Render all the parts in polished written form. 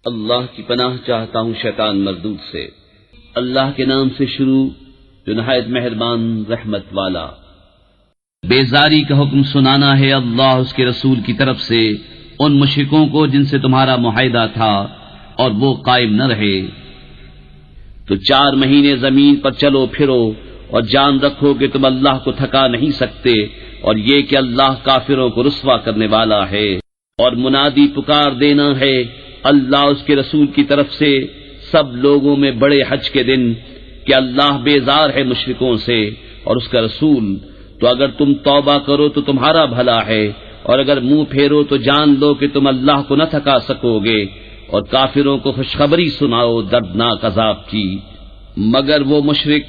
اللہ کی پناہ چاہتا ہوں شیطان مردود سے۔ اللہ کے نام سے شروع جو نہایت مہربان رحمت والا۔ بیزاری کا حکم سنانا ہے اللہ اس کے رسول کی طرف سے ان مشرکوں کو جن سے تمہارا معاہدہ تھا اور وہ قائم نہ رہے۔ تو 4 مہینے زمین پر چلو پھرو اور جان رکھو کہ تم اللہ کو تھکا نہیں سکتے، اور یہ کہ اللہ کافروں کو رسوا کرنے والا ہے۔ اور منادی پکار دینا ہے اللہ اس کے رسول کی طرف سے سب لوگوں میں بڑے حج کے دن کہ اللہ بیزار ہے مشرکوں سے اور اس کا رسول، تو اگر تم توبہ کرو تو تمہارا بھلا ہے، اور اگر منہ پھیرو تو جان لو کہ تم اللہ کو نہ تھکا سکو گے، اور کافروں کو خوشخبری سناؤ دردناک عذاب کی۔ مگر وہ مشرک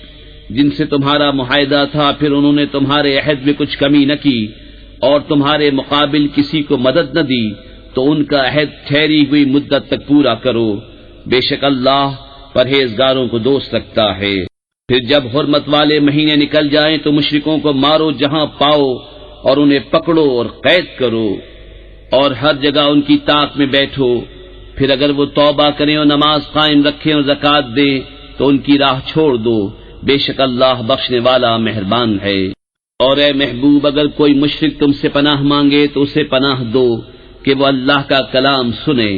جن سے تمہارا معاہدہ تھا پھر انہوں نے تمہارے عہد میں کچھ کمی نہ کی اور تمہارے مقابل کسی کو مدد نہ دی، تو ان کا عہد ٹھہری ہوئی مدت تک پورا کرو، بے شک اللہ پرہیزگاروں کو دوست رکھتا ہے۔ پھر جب حرمت والے مہینے نکل جائیں تو مشرکوں کو مارو جہاں پاؤ اور انہیں پکڑو اور قید کرو، اور ہر جگہ ان کی طاق میں بیٹھو۔ پھر اگر وہ توبہ کریں اور نماز قائم رکھیں اور زکوٰۃ دیں تو ان کی راہ چھوڑ دو، بے شک اللہ بخشنے والا مہربان ہے۔ اور اے محبوب اگر کوئی مشرک تم سے پناہ مانگے تو اسے پناہ دو کہ وہ اللہ کا کلام سنے،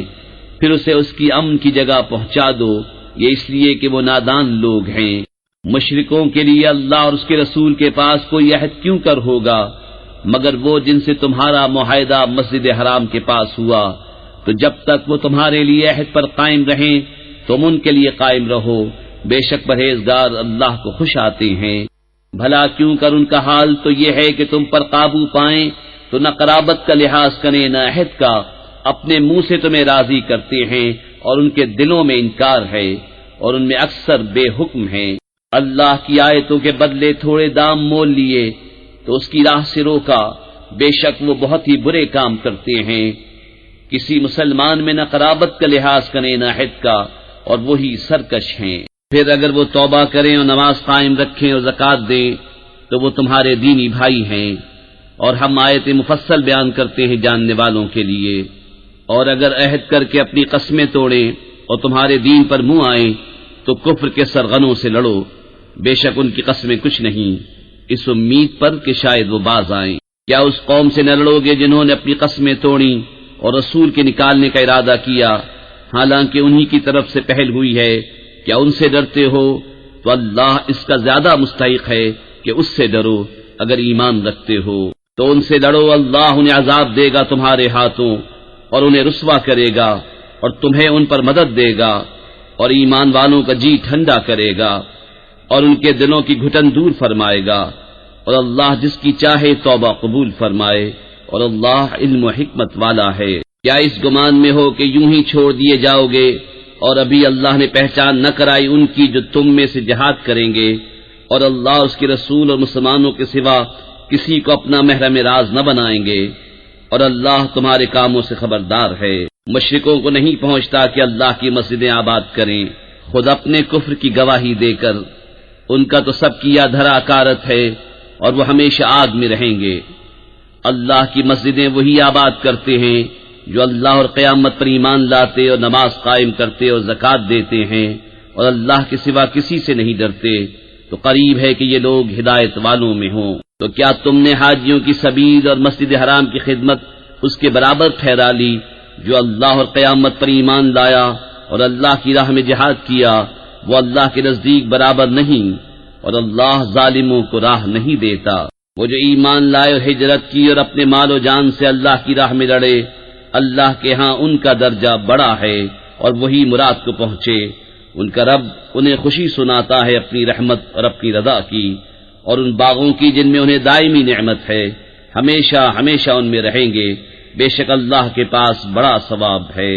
پھر اسے اس کی امن کی جگہ پہنچا دو، یہ اس لیے کہ وہ نادان لوگ ہیں۔ مشرکوں کے لیے اللہ اور اس کے رسول کے پاس کوئی عہد کیوں کر ہوگا مگر وہ جن سے تمہارا معاہدہ مسجد حرام کے پاس ہوا، تو جب تک وہ تمہارے لیے عہد پر قائم رہیں تم ان کے لیے قائم رہو، بے شک پرہیزگار اللہ کو خوش آتے ہیں۔ بھلا کیوں کر ان کا حال تو یہ ہے کہ تم پر قابو پائیں تو نہ قرابت کا لحاظ کریں نہ عہد کا، اپنے منہ سے تمہیں راضی کرتے ہیں اور ان کے دلوں میں انکار ہے اور ان میں اکثر بے حکم ہیں۔ اللہ کی آیتوں کے بدلے تھوڑے دام مول لیے تو اس کی راہ سے روکا، بے شک وہ بہت ہی برے کام کرتے ہیں۔ کسی مسلمان میں نہ قرابت کا لحاظ کریں نہ عہد کا، اور وہی سرکش ہیں۔ پھر اگر وہ توبہ کریں اور نماز قائم رکھیں اور زکوٰۃ دیں تو وہ تمہارے دینی بھائی ہیں، اور ہم آیت مفصل بیان کرتے ہیں جاننے والوں کے لیے۔ اور اگر عہد کر کے اپنی قسمیں توڑیں اور تمہارے دین پر منہ آئیں تو کفر کے سرغنوں سے لڑو، بے شک ان کی قسمیں کچھ نہیں، اس امید پر کہ شاید وہ باز آئیں۔ کیا اس قوم سے نہ لڑو گے جنہوں نے اپنی قسمیں توڑیں اور رسول کے نکالنے کا ارادہ کیا، حالانکہ انہی کی طرف سے پہل ہوئی ہے؟ کیا ان سے ڈرتے ہو؟ تو اللہ اس کا زیادہ مستحق ہے کہ اس سے ڈرو اگر ایمان رکھتے ہو۔ تو ان سے لڑو، اللہ انہیں عذاب دے گا تمہارے ہاتھوں اور انہیں رسوا کرے گا اور تمہیں ان پر مدد دے گا، اور ایمان والوں کا جی ٹھنڈا کرے گا اور ان کے دلوں کی گھٹن دور فرمائے گا، اور اللہ جس کی چاہے توبہ قبول فرمائے، اور اللہ علم و حکمت والا ہے۔ کیا اس گمان میں ہو کہ یوں ہی چھوڑ دیے جاؤ گے اور ابھی اللہ نے پہچان نہ کرائی ان کی جو تم میں سے جہاد کریں گے، اور اللہ اس کے رسول اور مسلمانوں کے سوا کسی کو اپنا محرم راز نہ بنائیں گے، اور اللہ تمہارے کاموں سے خبردار ہے۔ مشرکوں کو نہیں پہنچتا کہ اللہ کی مسجدیں آباد کریں خود اپنے کفر کی گواہی دے کر، ان کا تو سب کیا دھرا اکارت ہے اور وہ ہمیشہ آگ میں رہیں گے۔ اللہ کی مسجدیں وہی آباد کرتے ہیں جو اللہ اور قیامت پر ایمان لاتے اور نماز قائم کرتے اور زکوٰۃ دیتے ہیں اور اللہ کے سوا کسی سے نہیں ڈرتے، تو قریب ہے کہ یہ لوگ ہدایت والوں میں ہوں۔ تو کیا تم نے حاجیوں کی سبیل اور مسجد حرام کی خدمت اس کے برابر ٹھہرا لی جو اللہ اور قیامت پر ایمان لایا اور اللہ کی راہ میں جہاد کیا؟ وہ اللہ کے نزدیک برابر نہیں، اور اللہ ظالموں کو راہ نہیں دیتا۔ وہ جو ایمان لائے اور ہجرت کی اور اپنے مال و جان سے اللہ کی راہ میں لڑے، اللہ کے ہاں ان کا درجہ بڑا ہے اور وہی مراد کو پہنچے۔ ان کا رب انہیں خوشی سناتا ہے اپنی رحمت اور اپنی رضا کی، اور ان باغوں کی جن میں انہیں دائمی نعمت ہے، ہمیشہ ہمیشہ ان میں رہیں گے، بے شک اللہ کے پاس بڑا ثواب ہے۔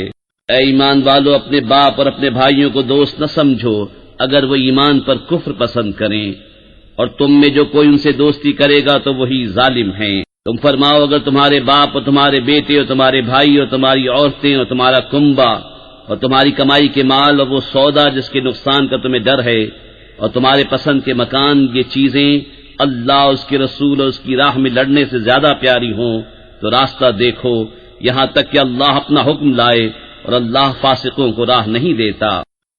اے ایمان والو، اپنے باپ اور اپنے بھائیوں کو دوست نہ سمجھو اگر وہ ایمان پر کفر پسند کریں، اور تم میں جو کوئی ان سے دوستی کرے گا تو وہی ظالم ہیں۔ تم فرماؤ اگر تمہارے باپ اور تمہارے بیٹے اور تمہارے بھائی اور تمہاری عورتیں اور تمہارا کنبہ اور تمہاری کمائی کے مال اور وہ سودا جس کے نقصان کا تمہیں ڈر ہے اور تمہارے پسند کے مکان، یہ چیزیں اللہ اس کے رسول اور اس کی راہ میں لڑنے سے زیادہ پیاری ہوں تو راستہ دیکھو، یہاں تک کہ اللہ اپنا حکم لائے اور اللہ فاسقوں کو راہ نہیں دیتا۔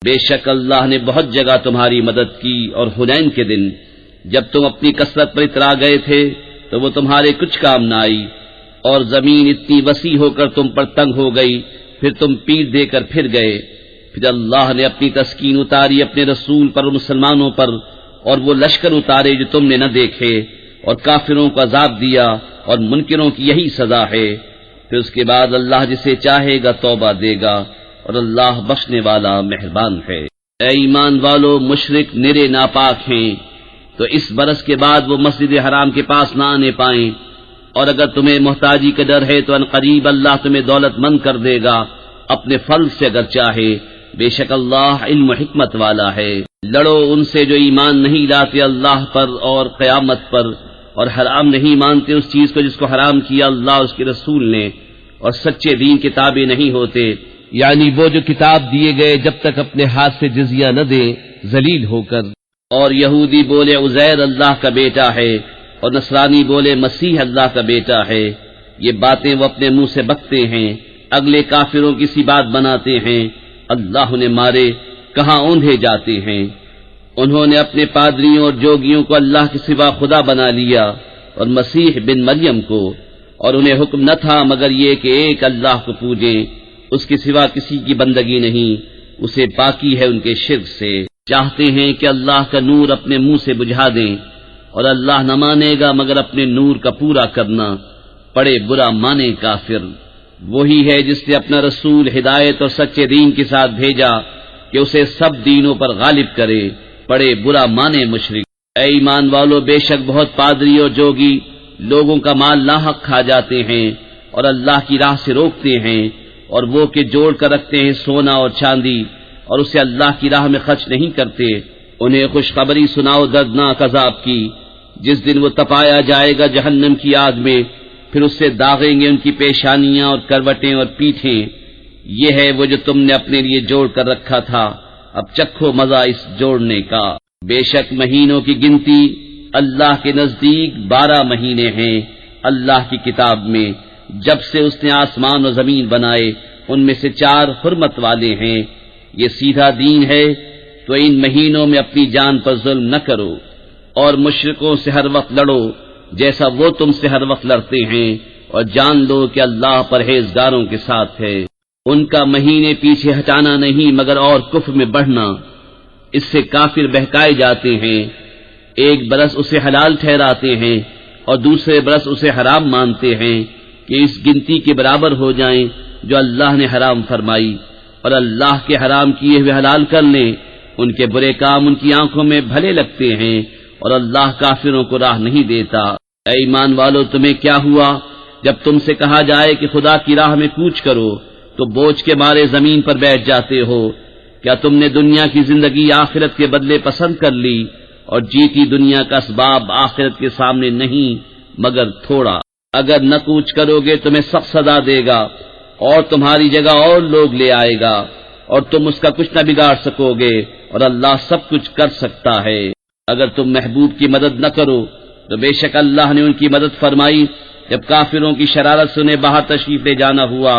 بے شک اللہ نے بہت جگہ تمہاری مدد کی، اور حنین کے دن جب تم اپنی کثرت پر اترا گئے تھے تو وہ تمہارے کچھ کام نہ آئی، اور زمین اتنی وسیع ہو کر تم پر تنگ ہو گئی، پھر تم پیٹ دے کر پھر گئے۔ پھر اللہ نے اپنی تسکین اتاری اپنے رسول پر اور مسلمانوں پر، اور وہ لشکر اتارے جو تم نے نہ دیکھے، اور کافروں کو عذاب دیا، اور منکروں کی یہی سزا ہے۔ پھر اس کے بعد اللہ جسے چاہے گا توبہ دے گا، اور اللہ بخشنے والا مہربان ہے۔ اے ایمان والو، مشرک نرے ناپاک ہیں، تو اس برس کے بعد وہ مسجد حرام کے پاس نہ آنے پائیں، اور اگر تمہیں محتاجی کا ڈر ہے تو ان قریب اللہ تمہیں دولت مند کر دے گا اپنے فضل سے اگر چاہے، بے شک اللہ علم و حکمت والا ہے۔ لڑو ان سے جو ایمان نہیں لاتے اللہ پر اور قیامت پر، اور حرام نہیں مانتے اس چیز کو جس کو حرام کیا اللہ اور اس کے رسول نے، اور سچے دین کے تابع نہیں ہوتے، یعنی وہ جو کتاب دیے گئے جب تک اپنے ہاتھ سے جزیہ نہ دیں ذلیل ہو کر۔ اور یہودی بولے عزیر اللہ کا بیٹا ہے، اور نصرانی بولے مسیح اللہ کا بیٹا ہے، یہ باتیں وہ اپنے منہ سے بکتے ہیں، اگلے کافروں کی سی بات بناتے ہیں۔ اللہ نے مارے کہاں اوندھے جاتے ہیں۔ انہوں نے اپنے پادریوں اور جوگیوں کو اللہ کے سوا خدا بنا لیا، اور مسیح بن مریم کو، اور انہیں حکم نہ تھا مگر یہ کہ ایک اللہ کو پوجیں، اس کے سوا کسی کی بندگی نہیں، اسے پاکی ہے ان کے شرک سے۔ چاہتے ہیں کہ اللہ کا نور اپنے منہ سے بجھا دیں، اور اللہ نہ مانے گا مگر اپنے نور کا پورا کرنا، پڑے برا مانے کافر۔ وہی ہے جس نے اپنا رسول ہدایت اور سچے دین کے ساتھ بھیجا کہ اسے سب دینوں پر غالب کرے، پڑے برا مانے مشرک۔ اے ایمان والو، بے شک بہت پادری اور جوگی لوگوں کا مال ناحق کھا جاتے ہیں، اور اللہ کی راہ سے روکتے ہیں، اور وہ کہ جوڑ کر رکھتے ہیں سونا اور چاندی، اور اسے اللہ کی راہ میں خرچ نہیں کرتے۔ انہیں خوشخبری سناؤ دردناک عذاب کی، جس دن وہ تپایا جائے گا جہنم کی آگ میں، پھر اس سے داغیں گے ان کی پیشانیاں اور کروٹیں اور پیٹھیں۔ یہ ہے وہ جو تم نے اپنے لیے جوڑ کر رکھا تھا، اب چکھو مزہ اس جوڑنے کا۔ بے شک مہینوں کی گنتی اللہ کے نزدیک 12 مہینے ہیں اللہ کی کتاب میں، جب سے اس نے آسمان و زمین بنائے، ان میں سے 4 حرمت والے ہیں۔ یہ سیدھا دین ہے، تو ان مہینوں میں اپنی جان پر ظلم نہ کرو، اور مشرکوں سے ہر وقت لڑو جیسا وہ تم سے ہر وقت لڑتے ہیں، اور جان لو کہ اللہ پرہیزگاروں کے ساتھ ہے۔ ان کا مہینے پیچھے ہٹانا نہیں مگر اور کفر میں بڑھنا، اس سے کافر بہکائے جاتے ہیں۔ ایک برس اسے حلال ٹھہراتے ہیں، اور دوسرے برس اسے حرام مانتے ہیں کہ اس گنتی کے برابر ہو جائیں جو اللہ نے حرام فرمائی، اور اللہ کے حرام کیے ہوئے حلال کر لیں۔ ان کے برے کام ان کی آنکھوں میں بھلے لگتے ہیں، اور اللہ کافروں کو راہ نہیں دیتا۔ اے ایمان والو، تمہیں کیا ہوا جب تم سے کہا جائے کہ خدا کی راہ میں کوچ کرو تو بوجھ کے مارے زمین پر بیٹھ جاتے ہو؟ کیا تم نے دنیا کی زندگی آخرت کے بدلے پسند کر لی، اور جیتی دنیا کا اسباب آخرت کے سامنے نہیں مگر تھوڑا؟ اگر نہ کوچ کرو گے تمہیں سخت سزا دے گا، اور تمہاری جگہ اور لوگ لے آئے گا، اور تم اس کا کچھ نہ بگاڑ سکو گے، اور اللہ سب کچھ کر سکتا ہے۔ اگر تم محبوب کی مدد نہ کرو تو بے شک اللہ نے ان کی مدد فرمائی جب کافروں کی شرارت سے انہیں باہر تشریف لے جانا ہوا،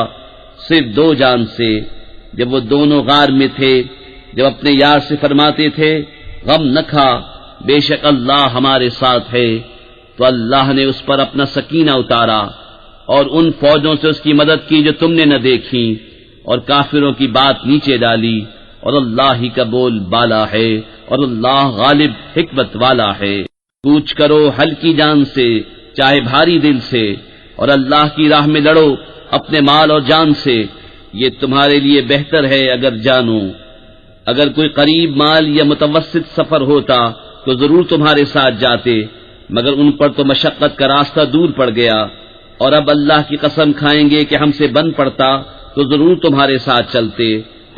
صرف 2 جان سے، جب وہ دونوں غار میں تھے، جب اپنے یار سے فرماتے تھے غم نہ کھا، بے شک اللہ ہمارے ساتھ ہے، تو اللہ نے اس پر اپنا سکینہ اتارا، اور ان فوجوں سے اس کی مدد کی جو تم نے نہ دیکھی، اور کافروں کی بات نیچے ڈالی، اور اللہ ہی کا بول بالا ہے، اور اللہ غالب حکمت والا ہے۔ کوچ کرو ہلکی جان سے چاہے بھاری دل سے، اور اللہ کی راہ میں لڑو اپنے مال اور جان سے، یہ تمہارے لیے بہتر ہے اگر جانو۔ اگر کوئی قریب مال یا متوسط سفر ہوتا تو ضرور تمہارے ساتھ جاتے، مگر ان پر تو مشقت کا راستہ دور پڑ گیا، اور اب اللہ کی قسم کھائیں گے کہ ہم سے بن پڑتا تو ضرور تمہارے ساتھ چلتے۔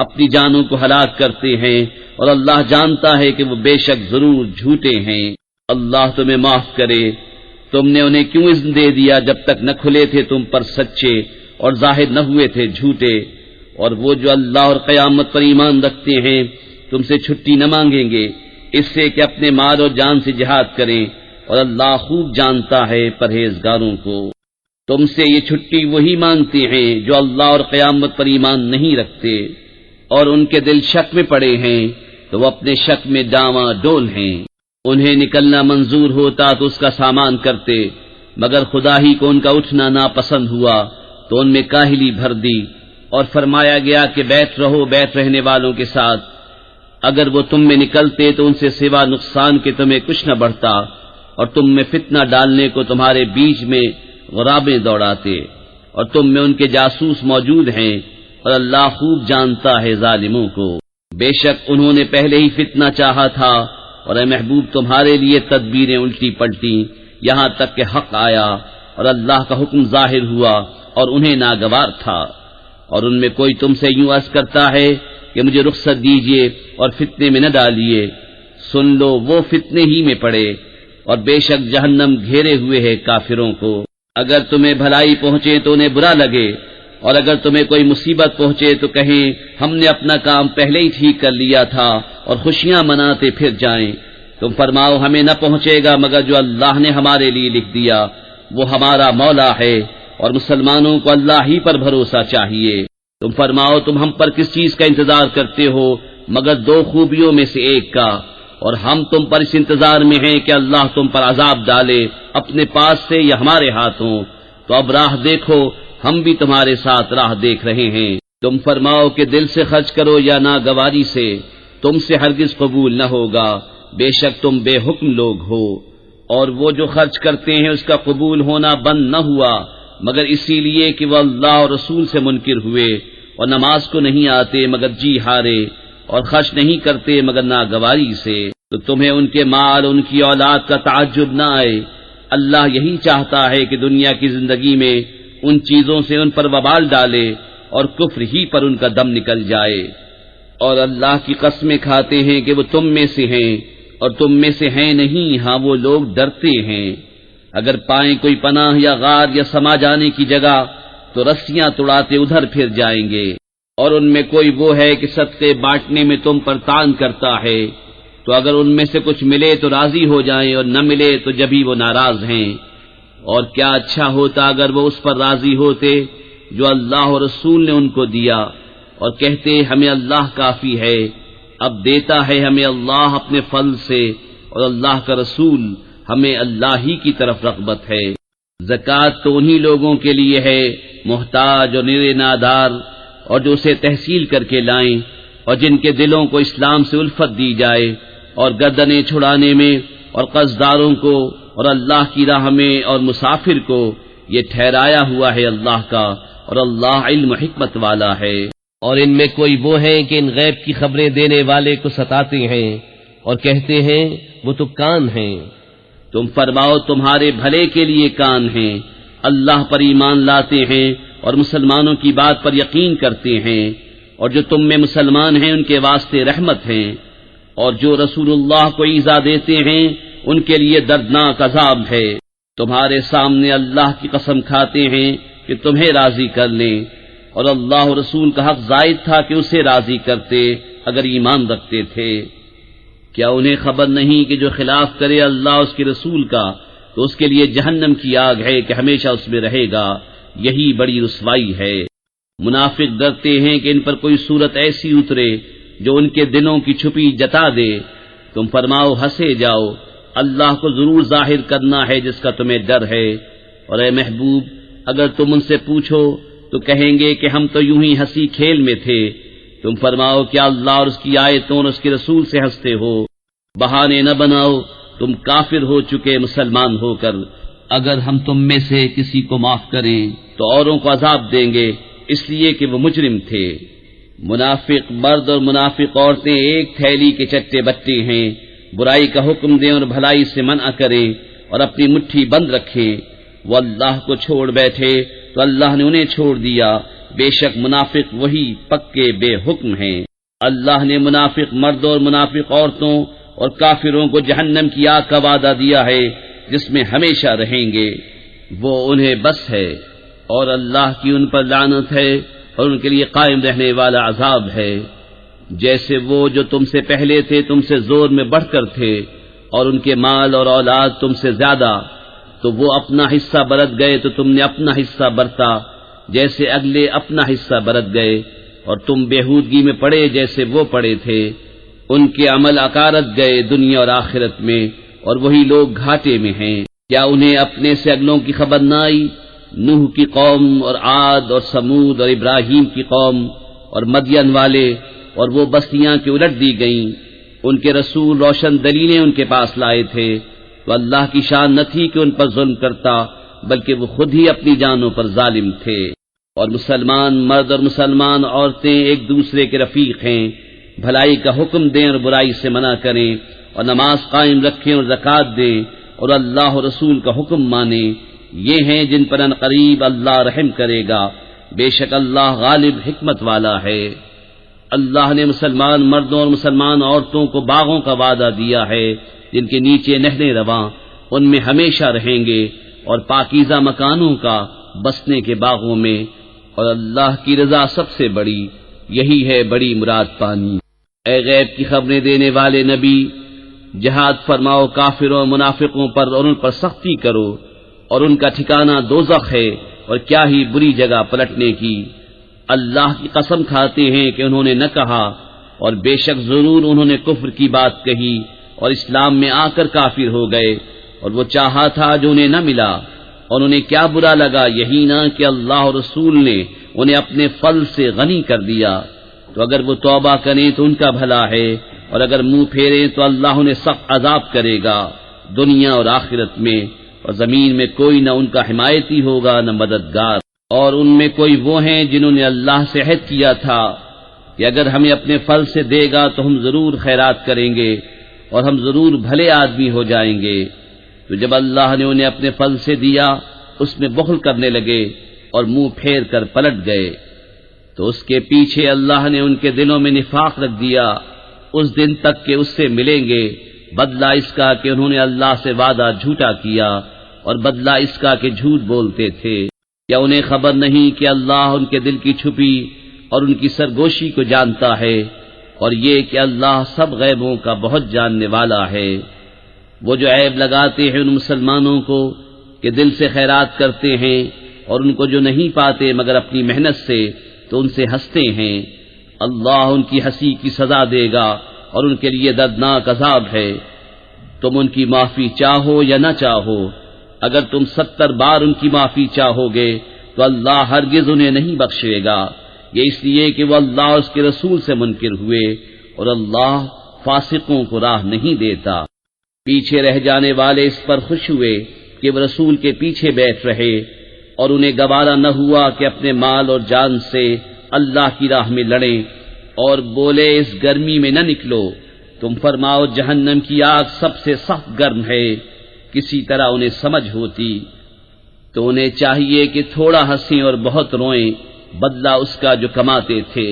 اپنی جانوں کو ہلاک کرتے ہیں، اور اللہ جانتا ہے کہ وہ بے شک ضرور جھوٹے ہیں۔ اللہ تمہیں معاف کرے، تم نے انہیں کیوں اذن دے دیا جب تک نہ کھلے تھے تم پر سچے اور ظاہر نہ ہوئے تھے جھوٹے؟ اور وہ جو اللہ اور قیامت پر ایمان رکھتے ہیں تم سے چھٹی نہ مانگیں گے اس سے کہ اپنے مال اور جان سے جہاد کریں، اور اللہ خوب جانتا ہے پرہیزگاروں کو۔ تم سے یہ چھٹی وہی مانگتے ہیں جو اللہ اور قیامت پر ایمان نہیں رکھتے، اور ان کے دل شک میں پڑے ہیں تو وہ اپنے شک میں ڈاواں ڈول ہیں۔ انہیں نکلنا منظور ہوتا تو اس کا سامان کرتے، مگر خدا ہی کو ان کا اٹھنا ناپسند ہوا تو ان میں کاہلی بھر دی، اور فرمایا گیا کہ بیٹھ رہو بیٹھ رہنے والوں کے ساتھ۔ اگر وہ تم میں نکلتے تو ان سے سوا نقصان کے تمہیں کچھ نہ بڑھتا، اور تم میں فتنہ ڈالنے کو تمہارے بیچ میں غرابیں دوڑاتے، اور تم میں ان کے جاسوس موجود ہیں، اور اللہ خوب جانتا ہے ظالموں کو۔ بے شک انہوں نے پہلے ہی فتنہ چاہا تھا، اور اے محبوب تمہارے لیے تدبیریں الٹی پلٹی، یہاں تک کہ حق آیا اور اللہ کا حکم ظاہر ہوا اور انہیں ناگوار تھا۔ اور ان میں کوئی تم سے یوں عرض کرتا ہے کہ مجھے رخصت دیجیے اور فتنے میں نہ ڈالیے، سن لو وہ فتنے ہی میں پڑے، اور بے شک جہنم گھیرے ہوئے ہے کافروں کو۔ اگر تمہیں بھلائی پہنچے تو انہیں برا لگے، اور اگر تمہیں کوئی مصیبت پہنچے تو کہیں ہم نے اپنا کام پہلے ہی ٹھیک کر لیا تھا، اور خوشیاں مناتے پھر جائیں۔ تم فرماؤ ہمیں نہ پہنچے گا مگر جو اللہ نے ہمارے لیے لکھ دیا، وہ ہمارا مولا ہے، اور مسلمانوں کو اللہ ہی پر بھروسہ چاہیے۔ تم فرماؤ تم ہم پر کس چیز کا انتظار کرتے ہو مگر دو خوبیوں میں سے ایک کا، اور ہم تم پر اس انتظار میں ہیں کہ اللہ تم پر عذاب ڈالے اپنے پاس سے یا ہمارے ہاتھوں۔ تو اب راہ دیکھو، ہم بھی تمہارے ساتھ راہ دیکھ رہے ہیں۔ تم فرماؤ کہ دل سے خرچ کرو یا ناگواری سے، تم سے ہرگز قبول نہ ہوگا، بے شک تم بے حکم لوگ ہو۔ اور وہ جو خرچ کرتے ہیں اس کا قبول ہونا بند نہ ہوا مگر اسی لیے کہ وہ اللہ اور رسول سے منکر ہوئے، اور نماز کو نہیں آتے مگر جی ہارے، اور خرچ نہیں کرتے مگر ناگواری سے۔ تو تمہیں ان کے مال ان کی اولاد کا تعجب نہ آئے، اللہ یہی چاہتا ہے کہ دنیا کی زندگی میں ان چیزوں سے ان پر وبال ڈالے اور کفر ہی پر ان کا دم نکل جائے۔ اور اللہ کی قسمیں کھاتے ہیں کہ وہ تم میں سے ہیں اور تم میں سے ہیں نہیں، ہاں وہ لوگ ڈرتے ہیں۔ اگر پائیں کوئی پناہ یا غار یا سما جانے کی جگہ تو رسیاں توڑاتے ادھر پھر جائیں گے۔ اور ان میں کوئی وہ ہے کہ صدقے بانٹنے میں تم پر تان کرتا ہے، تو اگر ان میں سے کچھ ملے تو راضی ہو جائیں، اور نہ ملے تو جبھی وہ ناراض ہیں۔ اور کیا اچھا ہوتا اگر وہ اس پر راضی ہوتے جو اللہ اور رسول نے ان کو دیا، اور کہتے ہمیں اللہ کافی ہے۔ اب دیتا ہے ہمیں اللہ اپنے فضل سے، اور اللہ کا رسول ہمیں اللہ ہی کی طرف رغبت ہے۔ زکوٰۃ تو انہی لوگوں کے لیے ہے محتاج اور نرے نادار، اور جو اسے تحصیل کر کے لائیں، اور جن کے دلوں کو اسلام سے الفت دی جائے، اور گردنیں چھڑانے میں، اور قرضداروں کو، اور اللہ کی راہ میں، اور مسافر کو، یہ ٹھہرایا ہوا ہے اللہ کا، اور اللہ علم و حکمت والا ہے۔ اور ان میں کوئی وہ ہیں کہ ان غیب کی خبریں دینے والے کو ستاتے ہیں اور کہتے ہیں وہ تو کان ہیں۔ تم فرماؤ تمہارے بھلے کے لیے کان ہیں، اللہ پر ایمان لاتے ہیں اور مسلمانوں کی بات پر یقین کرتے ہیں، اور جو تم میں مسلمان ہیں ان کے واسطے رحمت ہیں، اور جو رسول اللہ کو ایذا دیتے ہیں ان کے لیے دردناک عذاب ہے۔ تمہارے سامنے اللہ کی قسم کھاتے ہیں کہ تمہیں راضی کر لیں، اور اللہ و رسول کا حق زائد تھا کہ اسے راضی کرتے اگر ایمان رکھتے تھے۔ کیا انہیں خبر نہیں کہ جو خلاف کرے اللہ اس کے رسول کا تو اس کے لیے جہنم کی آگ ہے کہ ہمیشہ اس میں رہے گا، یہی بڑی رسوائی ہے۔ منافق ڈرتے ہیں کہ ان پر کوئی صورت ایسی اترے جو ان کے دلوں کی چھپی جتا دے۔ تم فرماؤ ہنسے جاؤ، اللہ کو ضرور ظاہر کرنا ہے جس کا تمہیں ڈر ہے۔ اور اے محبوب اگر تم ان سے پوچھو تو کہیں گے کہ ہم تو یوں ہی ہنسی کھیل میں تھے۔ تم فرماؤ کیا اللہ اور اس کی آیتوں اور اس کے رسول سے ہنستے ہو؟ بہانے نہ بناؤ، تم کافر ہو چکے مسلمان ہو کر۔ اگر ہم تم میں سے کسی کو معاف کریں تو اوروں کو عذاب دیں گے، اس لیے کہ وہ مجرم تھے۔ منافق مرد اور منافق عورتیں ایک تھیلی کے چٹے بٹے ہیں، برائی کا حکم دیں اور بھلائی سے منع کریں، اور اپنی مٹھی بند رکھیں۔ وہ اللہ کو چھوڑ بیٹھے تو اللہ نے انہیں چھوڑ دیا، بے شک منافق وہی پکے بے حکم ہیں۔ اللہ نے منافق مردوں اور منافق عورتوں اور کافروں کو جہنم کی آگ کا وعدہ دیا ہے جس میں ہمیشہ رہیں گے، وہ انہیں بس ہے، اور اللہ کی ان پر لعنت ہے اور ان کے لیے قائم رہنے والا عذاب ہے۔ جیسے وہ جو تم سے پہلے تھے تم سے زور میں بڑھ کر تھے، اور ان کے مال اور اولاد تم سے زیادہ، تو وہ اپنا حصہ برت گئے تو تم نے اپنا حصہ برتا جیسے اگلے اپنا حصہ برت گئے، اور تم بےہودگی میں پڑے جیسے وہ پڑے تھے۔ ان کے عمل اکارت گئے دنیا اور آخرت میں، اور وہی لوگ گھاٹے میں ہیں۔ کیا انہیں اپنے سے اگلوں کی خبر نہ آئی؟ نوح کی قوم اور عاد اور سمود اور ابراہیم کی قوم اور مدین والے، اور وہ بستیاں کہ الٹ دی گئیں۔ ان کے رسول روشن دلیلیں ان کے پاس لائے تھے، تو اللہ کی شان نہ تھی کہ ان پر ظلم کرتا، بلکہ وہ خود ہی اپنی جانوں پر ظالم تھے۔ اور مسلمان مرد اور مسلمان عورتیں ایک دوسرے کے رفیق ہیں، بھلائی کا حکم دیں اور برائی سے منع کریں، اور نماز قائم رکھیں اور زکوٰۃ دیں، اور اللہ اور رسول کا حکم مانیں۔ یہ ہیں جن پر عنقریب اللہ رحم کرے گا، بے شک اللہ غالب حکمت والا ہے۔ اللہ نے مسلمان مردوں اور مسلمان عورتوں کو باغوں کا وعدہ دیا ہے جن کے نیچے نہریں رواں، ان میں ہمیشہ رہیں گے، اور پاکیزہ مکانوں کا بسنے کے باغوں میں، اور اللہ کی رضا سب سے بڑی، یہی ہے بڑی مراد پانی۔ اے غیب کی خبریں دینے والے نبی، جہاد فرماؤ کافروں اور منافقوں پر اور ان پر سختی کرو، اور ان کا ٹھکانہ دوزخ ہے، اور کیا ہی بری جگہ پلٹنے کی۔ اللہ کی قسم کھاتے ہیں کہ انہوں نے نہ کہا، اور بے شک ضرور انہوں نے کفر کی بات کہی اور اسلام میں آ کر کافر ہو گئے، اور وہ چاہا تھا جو انہیں نہ ملا، اور انہیں کیا برا لگا یہی نہ کہ اللہ اور رسول نے انہیں اپنے فضل سے غنی کر دیا۔ تو اگر وہ توبہ کریں تو ان کا بھلا ہے، اور اگر منہ پھیریں تو اللہ انہیں سخت عذاب کرے گا دنیا اور آخرت میں، اور زمین میں کوئی نہ ان کا حمایتی ہوگا نہ مددگار۔ اور ان میں کوئی وہ ہیں جنہوں نے اللہ سے عہد کیا تھا کہ اگر ہمیں اپنے فضل سے دے گا تو ہم ضرور خیرات کریں گے اور ہم ضرور بھلے آدمی ہو جائیں گے، تو جب اللہ نے انہیں اپنے فضل سے دیا اس میں بخل کرنے لگے اور منہ پھیر کر پلٹ گئے، تو اس کے پیچھے اللہ نے ان کے دلوں میں نفاق رکھ دیا اس دن تک کہ اس سے ملیں گے، بدلہ اس کا کہ انہوں نے اللہ سے وعدہ جھوٹا کیا، اور بدلہ اس کا کہ جھوٹ بولتے تھے۔ کیا انہیں خبر نہیں کہ اللہ ان کے دل کی چھپی اور ان کی سرگوشی کو جانتا ہے، اور یہ کہ اللہ سب غیبوں کا بہت جاننے والا ہے۔ وہ جو عیب لگاتے ہیں ان مسلمانوں کو کہ دل سے خیرات کرتے ہیں، اور ان کو جو نہیں پاتے مگر اپنی محنت سے، تو ان سے ہنستے ہیں، اللہ ان کی ہنسی کی سزا دے گا اور ان کے لیے دردناک عذاب ہے۔ تم ان کی معافی چاہو یا نہ چاہو، اگر تم 70 بار ان کی معافی چاہو گے تو اللہ ہرگز انہیں نہیں بخشے گا، یہ اس لیے کہ وہ اللہ اور اس کے رسول سے منکر ہوئے، اور اللہ فاسقوں کو راہ نہیں دیتا۔ پیچھے رہ جانے والے اس پر خوش ہوئے کہ وہ رسول کے پیچھے بیٹھ رہے، اور انہیں گوارا نہ ہوا کہ اپنے مال اور جان سے اللہ کی راہ میں لڑیں، اور بولے اس گرمی میں نہ نکلو، تم فرماؤ جہنم کی آگ سب سے سخت گرم ہے، کسی طرح انہیں سمجھ ہوتی تو انہیں چاہیے کہ تھوڑا ہنسیں اور بہت روئیں، بدلہ اس کا جو کماتے تھے۔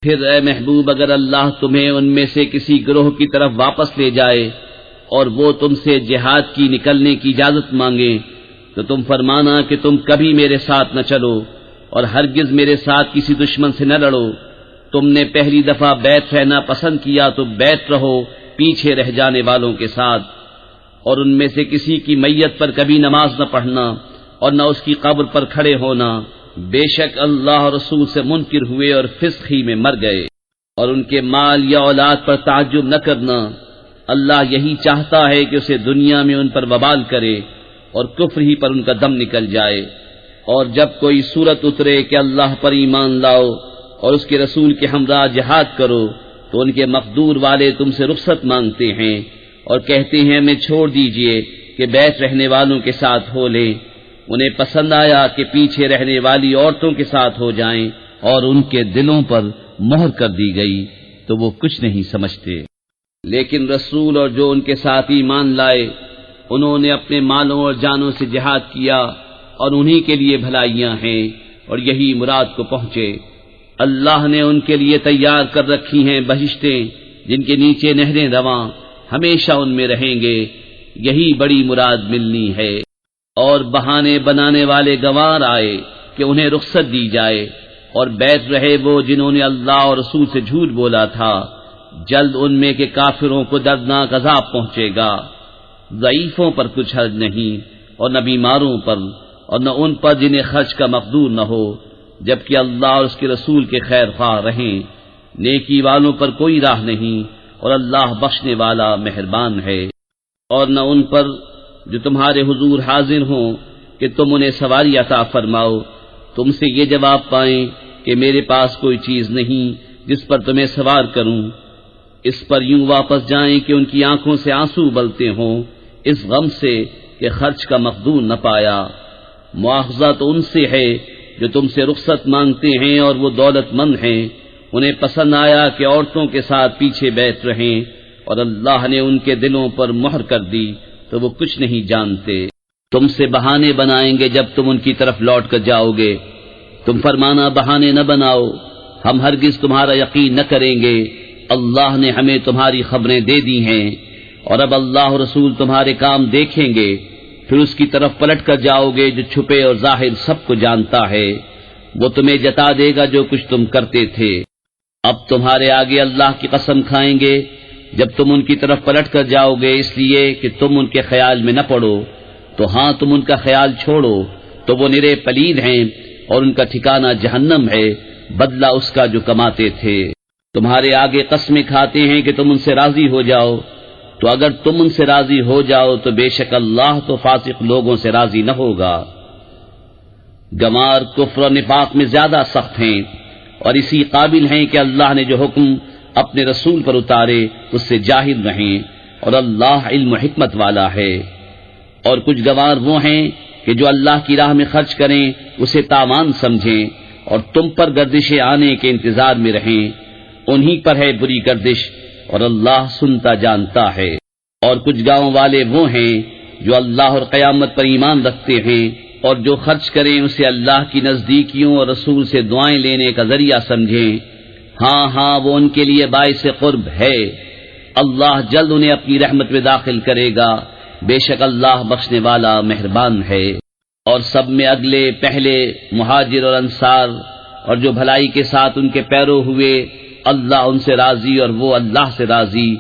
پھر اے محبوب اگر اللہ تمہیں ان میں سے کسی گروہ کی طرف واپس لے جائے اور وہ تم سے جہاد کی نکلنے کی اجازت مانگے تو تم فرمانا کہ تم کبھی میرے ساتھ نہ چلو اور ہرگز میرے ساتھ کسی دشمن سے نہ لڑو، تم نے پہلی دفعہ بیت رہنا پسند کیا تو بیت رہو پیچھے رہ جانے والوں کے ساتھ، اور ان میں سے کسی کی میت پر کبھی نماز نہ پڑھنا اور نہ اس کی قبر پر کھڑے ہونا، بے شک اللہ اور رسول سے منکر ہوئے اور فسق ہی میں مر گئے۔ اور ان کے مال یا اولاد پر تعجب نہ کرنا، اللہ یہی چاہتا ہے کہ اسے دنیا میں ان پر وبال کرے اور کفر ہی پر ان کا دم نکل جائے۔ اور جب کوئی صورت اترے کہ اللہ پر ایمان لاؤ اور اس کے رسول کے ہمراہ جہاد کرو تو ان کے مقدور والے تم سے رخصت مانگتے ہیں اور کہتے ہیں ہمیں چھوڑ دیجئے کہ بیٹھ رہنے والوں کے ساتھ ہو لیں، انہیں پسند آیا کہ پیچھے رہنے والی عورتوں کے ساتھ ہو جائیں، اور ان کے دلوں پر مہر کر دی گئی تو وہ کچھ نہیں سمجھتے۔ لیکن رسول اور جو ان کے ساتھ ایمان لائے انہوں نے اپنے مالوں اور جانوں سے جہاد کیا، اور انہی کے لیے بھلائیاں ہیں اور یہی مراد کو پہنچے۔ اللہ نے ان کے لیے تیار کر رکھی ہیں بہشتیں جن کے نیچے نہریں رواں، ہمیشہ ان میں رہیں گے، یہی بڑی مراد ملنی ہے۔ اور بہانے بنانے والے گوار آئے کہ انہیں رخصت دی جائے، اور بیٹھ رہے وہ جنہوں نے اللہ اور رسول سے جھوٹ بولا تھا، جلد ان میں کے کافروں کو دردناک عذاب پہنچے گا۔ ضعیفوں پر کچھ حرج نہیں اور نہ بیماروں پر، اور نہ ان پر جنہیں خرچ کا مقدور نہ ہو، جبکہ اللہ اور اس کے رسول کے خیر خواہ رہیں۔ نیکی والوں پر کوئی راہ نہیں، اور اللہ بخشنے والا مہربان ہے۔ اور نہ ان پر جو تمہارے حضور حاضر ہوں کہ تم انہیں سواری عطا فرماؤ، تم سے یہ جواب پائیں کہ میرے پاس کوئی چیز نہیں جس پر تمہیں سوار کروں، اس پر یوں واپس جائیں کہ ان کی آنکھوں سے آنسو ابلتے ہوں اس غم سے کہ خرچ کا مقدور نہ پایا۔ مواخذہ تو ان سے ہے جو تم سے رخصت مانگتے ہیں اور وہ دولت مند ہیں، انہیں پسند آیا کہ عورتوں کے ساتھ پیچھے بیٹھ رہیں، اور اللہ نے ان کے دلوں پر مہر کر دی تو وہ کچھ نہیں جانتے۔ تم سے بہانے بنائیں گے جب تم ان کی طرف لوٹ کر جاؤ گے، تم فرمانا بہانے نہ بناؤ، ہم ہرگز تمہارا یقین نہ کریں گے، اللہ نے ہمیں تمہاری خبریں دے دی ہیں، اور اب اللہ اور رسول تمہارے کام دیکھیں گے، پھر اس کی طرف پلٹ کر جاؤ گے جو چھپے اور ظاہر سب کو جانتا ہے، وہ تمہیں جتا دے گا جو کچھ تم کرتے تھے۔ اب تمہارے آگے اللہ کی قسم کھائیں گے جب تم ان کی طرف پلٹ کر جاؤ گے، اس لیے کہ تم ان کے خیال میں نہ پڑو، تو ہاں تم ان کا خیال چھوڑو تو وہ نرے پلید ہیں اور ان کا ٹھکانہ جہنم ہے، بدلہ اس کا جو کماتے تھے۔ تمہارے آگے قسمیں کھاتے ہیں کہ تم ان سے راضی ہو جاؤ، تو اگر تم ان سے راضی ہو جاؤ تو بے شک اللہ تو فاسق لوگوں سے راضی نہ ہوگا۔ گمار کفر و نفاق میں زیادہ سخت ہیں، اور اسی قابل ہیں کہ اللہ نے جو حکم اپنے رسول پر اتارے اس سے جاہل رہیں، اور اللہ علم و حکمت والا ہے۔ اور کچھ گوار وہ ہیں کہ جو اللہ کی راہ میں خرچ کریں اسے تاوان سمجھیں، اور تم پر گردشیں آنے کے انتظار میں رہیں، انہی پر ہے بری گردش، اور اللہ سنتا جانتا ہے۔ اور کچھ گاؤں والے وہ ہیں جو اللہ اور قیامت پر ایمان رکھتے ہیں، اور جو خرچ کریں اسے اللہ کی نزدیکیوں اور رسول سے دعائیں لینے کا ذریعہ سمجھیں، ہاں ہاں وہ ان کے لیے باعث قرب ہے، اللہ جلد انہیں اپنی رحمت میں داخل کرے گا، بے شک اللہ بخشنے والا مہربان ہے۔ اور سب میں اگلے پہلے مہاجر اور انصار اور جو بھلائی کے ساتھ ان کے پیرو ہوئے، اللہ ان سے راضی اور وہ اللہ سے راضی،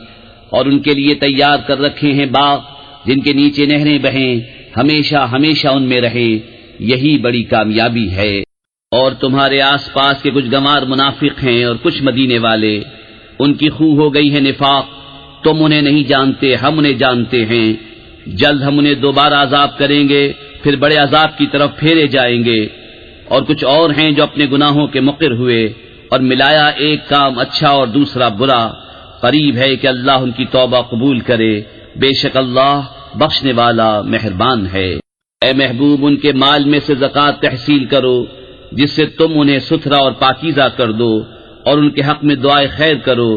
اور ان کے لیے تیار کر رکھے ہیں باغ جن کے نیچے نہریں بہیں، ہمیشہ ہمیشہ ان میں رہے، یہی بڑی کامیابی ہے۔ اور تمہارے آس پاس کے کچھ گنوار منافق ہیں اور کچھ مدینے والے، ان کی خو ہو گئی ہے نفاق، تم انہیں نہیں جانتے، ہم انہیں جانتے ہیں، جلد ہم انہیں دوبارہ عذاب کریں گے، پھر بڑے عذاب کی طرف پھیرے جائیں گے۔ اور کچھ اور ہیں جو اپنے گناہوں کے مقر ہوئے اور ملایا ایک کام اچھا اور دوسرا برا، قریب ہے کہ اللہ ان کی توبہ قبول کرے، بے شک اللہ بخشنے والا مہربان ہے۔ اے محبوب ان کے مال میں سے زکوٰۃ تحصیل کرو جس سے تم انہیں ستھرا اور پاکیزہ کر دو، اور ان کے حق میں دعائے خیر کرو،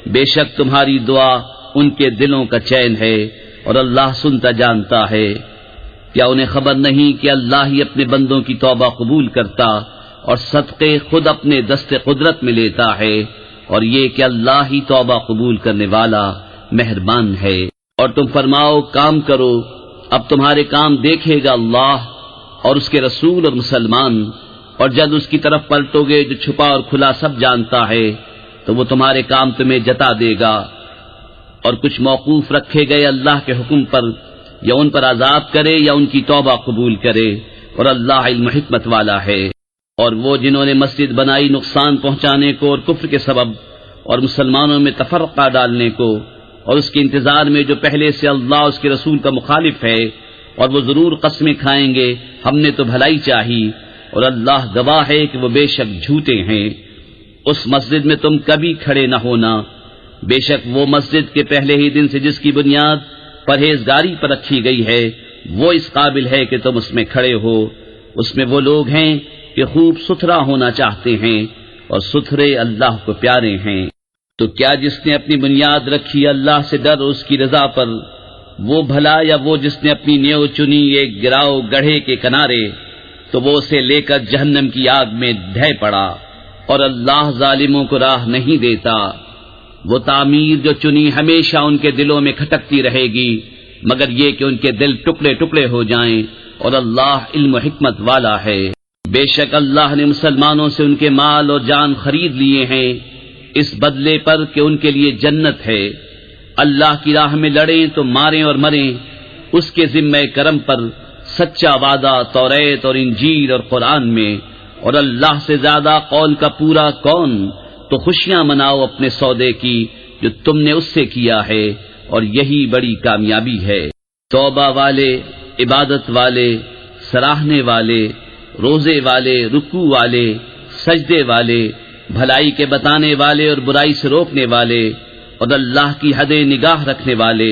بے شک تمہاری دعا ان کے دلوں کا چین ہے، اور اللہ سنتا جانتا ہے۔ کیا انہیں خبر نہیں کہ اللہ ہی اپنے بندوں کی توبہ قبول کرتا اور صدقے خود اپنے دست قدرت میں لیتا ہے، اور یہ کہ اللہ ہی توبہ قبول کرنے والا مہربان ہے۔ اور تم فرماؤ کام کرو، اب تمہارے کام دیکھے گا اللہ اور اس کے رسول اور مسلمان، اور جب اس کی طرف پلٹو گے جو چھپا اور کھلا سب جانتا ہے تو وہ تمہارے کام تمہیں جتا دے گا۔ اور کچھ موقوف رکھے گئے اللہ کے حکم پر، یا ان پر عذاب کرے یا ان کی توبہ قبول کرے، اور اللہ علم حکمت والا ہے۔ اور وہ جنہوں نے مسجد بنائی نقصان پہنچانے کو اور کفر کے سبب، اور مسلمانوں میں تفرقہ ڈالنے کو، اور اس کے انتظار میں جو پہلے سے اللہ اس کے رسول کا مخالف ہے، اور وہ ضرور قسمیں کھائیں گے ہم نے تو بھلائی چاہی، اور اللہ گواہ ہے کہ وہ بے شک جھوٹے ہیں۔ اس مسجد میں تم کبھی کھڑے نہ ہونا، بے شک وہ مسجد کے پہلے ہی دن سے جس کی بنیاد پرہیزگاری پر رکھی گئی ہے، وہ اس قابل ہے کہ تم اس میں کھڑے ہو۔ اس میں وہ لوگ ہیں کہ خوب ستھرا ہونا چاہتے ہیں، اور ستھرے اللہ کو پیارے ہیں۔ تو کیا جس نے اپنی بنیاد رکھی اللہ سے ڈر اس کی رضا پر، وہ بھلا یا وہ جس نے اپنی نیو چنی ایک گراؤ گڑھے کے کنارے، تو وہ اسے لے کر جہنم کی آگ میں ڈھہ پڑا، اور اللہ ظالموں کو راہ نہیں دیتا۔ وہ تعمیر جو چنی ہمیشہ ان کے دلوں میں کھٹکتی رہے گی، مگر یہ کہ ان کے دل ٹکڑے ٹکڑے ہو جائیں، اور اللہ علم و حکمت والا ہے۔ بے شک اللہ نے مسلمانوں سے ان کے مال اور جان خرید لیے ہیں، اس بدلے پر کہ ان کے لیے جنت ہے۔ اللہ کی راہ میں لڑیں تو ماریں اور مریں، اس کے ذمہ کرم پر سچا وعدہ توریت اور انجیل اور قرآن میں، اور اللہ سے زیادہ قول کا پورا کون؟ تو خوشیاں مناؤ اپنے سودے کی جو تم نے اس سے کیا ہے، اور یہی بڑی کامیابی ہے۔ توبہ والے، عبادت والے، سراہنے والے، روزے والے، رکوع والے، سجدے والے، بھلائی کے بتانے والے اور برائی سے روکنے والے، اور اللہ کی حد نگاہ رکھنے والے،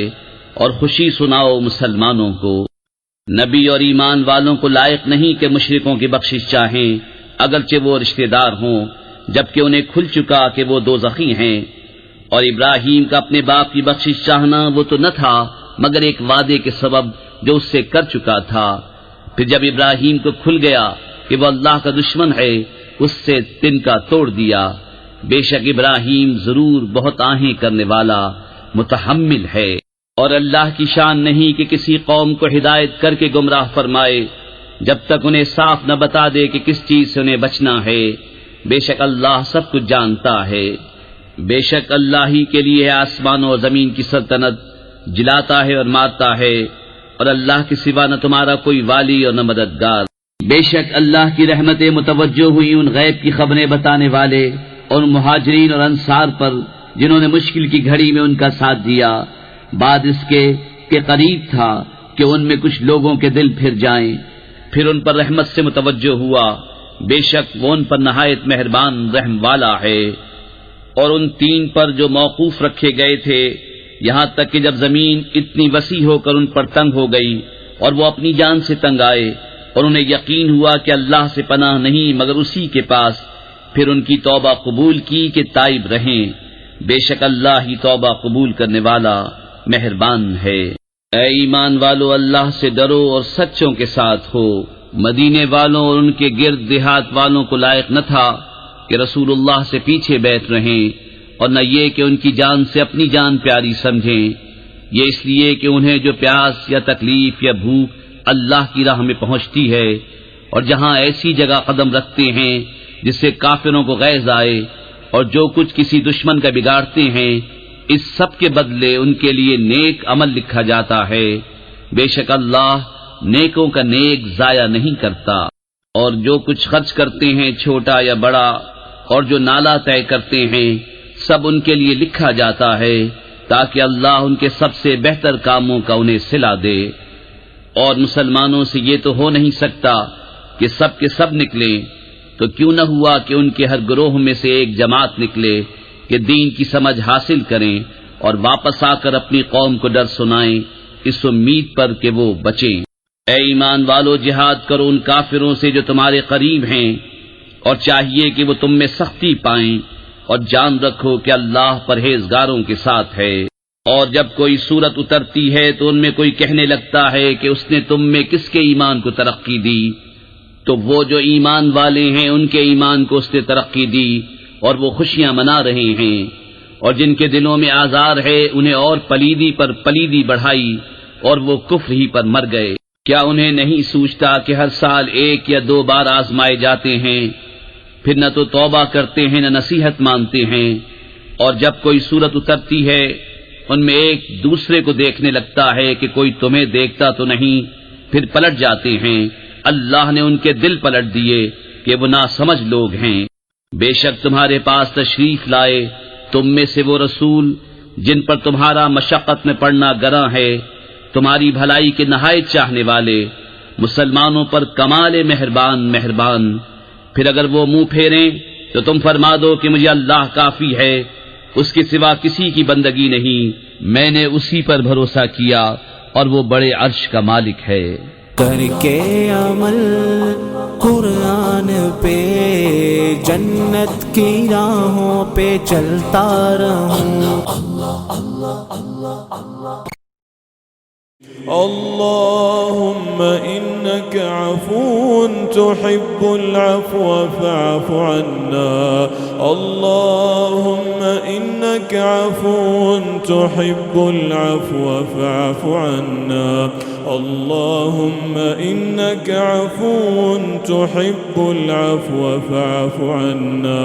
اور خوشی سناؤ مسلمانوں کو۔ نبی اور ایمان والوں کو لائق نہیں کہ مشرکوں کی بخشش چاہیں، اگرچہ وہ رشتہ دار ہوں، جبکہ انہیں کھل چکا کہ وہ دوزخی ہیں۔ اور ابراہیم کا اپنے باپ کی بخشش چاہنا وہ تو نہ تھا مگر ایک وعدے کے سبب جو اس سے کر چکا تھا۔ پھر جب ابراہیم کو کھل گیا کہ وہ اللہ کا دشمن ہے، اس سے تنکا توڑ دیا۔ بے شک ابراہیم ضرور بہت آہیں کرنے والا متحمل ہے۔ اور اللہ کی شان نہیں کہ کسی قوم کو ہدایت کر کے گمراہ فرمائے جب تک انہیں صاف نہ بتا دے کہ کس چیز سے انہیں بچنا ہے۔ بے شک اللہ سب کچھ جانتا ہے۔ بے شک اللہ ہی کے لیے ہے آسمانوں اور زمین کی سلطنت، جلاتا ہے اور مارتا ہے، اور اللہ کے سوا نہ تمہارا کوئی والی اور نہ مددگار۔ بے شک اللہ کی رحمتیں متوجہ ہوئی ان غیب کی خبریں بتانے والے اور مہاجرین اور انصار پر جنہوں نے مشکل کی گھڑی میں ان کا ساتھ دیا، بعد اس کے کہ قریب تھا کہ ان میں کچھ لوگوں کے دل پھر جائیں، پھر ان پر رحمت سے متوجہ ہوا۔ بے شک وہ ان پر نہایت مہربان رحم والا ہے۔ اور ان تین پر جو موقوف رکھے گئے تھے، یہاں تک کہ جب زمین اتنی وسیع ہو کر ان پر تنگ ہو گئی اور وہ اپنی جان سے تنگ آئے، اور انہیں یقین ہوا کہ اللہ سے پناہ نہیں مگر اسی کے پاس، پھر ان کی توبہ قبول کی کہ تائب رہیں۔ بے شک اللہ ہی توبہ قبول کرنے والا مہربان ہے۔ اے ایمان والو، اللہ سے ڈرو اور سچوں کے ساتھ ہو۔ مدینے والوں اور ان کے گرد دیہات والوں کو لائق نہ تھا کہ رسول اللہ سے پیچھے بیٹھ رہیں، اور نہ یہ کہ ان کی جان سے اپنی جان پیاری سمجھیں، یہ اس لیے کہ انہیں جو پیاس یا تکلیف یا بھوک اللہ کی راہ میں پہنچتی ہے، اور جہاں ایسی جگہ قدم رکھتے ہیں جس سے کافروں کو غیظ آئے، اور جو کچھ کسی دشمن کا بگاڑتے ہیں، اس سب کے بدلے ان کے لیے نیک عمل لکھا جاتا ہے۔ بے شک اللہ نیکوں کا نیک ضائع نہیں کرتا۔ اور جو کچھ خرچ کرتے ہیں چھوٹا یا بڑا، اور جو نالا طے کرتے ہیں، سب ان کے لیے لکھا جاتا ہے تاکہ اللہ ان کے سب سے بہتر کاموں کا انہیں صلہ دے۔ اور مسلمانوں سے یہ تو ہو نہیں سکتا کہ سب کے سب نکلیں، تو کیوں نہ ہوا کہ ان کے ہر گروہ میں سے ایک جماعت نکلے کہ دین کی سمجھ حاصل کریں اور واپس آ کر اپنی قوم کو ڈر سنائیں، اس امید پر کہ وہ بچیں۔ اے ایمان والو، جہاد کرو ان کافروں سے جو تمہارے قریب ہیں، اور چاہیے کہ وہ تم میں سختی پائیں، اور جان رکھو کہ اللہ پرہیزگاروں کے ساتھ ہے۔ اور جب کوئی صورت اترتی ہے تو ان میں کوئی کہنے لگتا ہے کہ اس نے تم میں کس کے ایمان کو ترقی دی؟ تو وہ جو ایمان والے ہیں ان کے ایمان کو اس نے ترقی دی، اور وہ خوشیاں منا رہے ہیں۔ اور جن کے دلوں میں آزار ہے انہیں اور پلیدی پر پلیدی بڑھائی، اور وہ کفر ہی پر مر گئے۔ کیا انہیں نہیں سوچتا کہ ہر سال 1 یا 2 بار آزمائے جاتے ہیں، پھر نہ تو توبہ کرتے ہیں نہ نصیحت مانتے ہیں؟ اور جب کوئی صورت اترتی ہے ان میں ایک دوسرے کو دیکھنے لگتا ہے کہ کوئی تمہیں دیکھتا تو نہیں، پھر پلٹ جاتے ہیں۔ اللہ نے ان کے دل پلٹ دیے کہ وہ ناسمجھ لوگ ہیں۔ بے شک تمہارے پاس تشریف لائے تم میں سے وہ رسول جن پر تمہارا مشقت میں پڑنا گراں ہے، تمہاری بھلائی کے نہایت چاہنے والے، مسلمانوں پر کمال مہربان۔ پھر اگر وہ منہ پھیریں تو تم فرما دو کہ مجھے اللہ کافی ہے، اس کے سوا کسی کی بندگی نہیں، میں نے اسی پر بھروسہ کیا اور وہ بڑے عرش کا مالک ہے۔ کر کے عمل قرآن پہ جنت کی راہوں پہ چلتا رہوں۔ اللهم إنك عفو تحب العفو فاعف عنا۔ اللهم إنك عفو تحب العفو فاعف عنا۔ اللهم إنك عفو تحب العفو فاعف عنا۔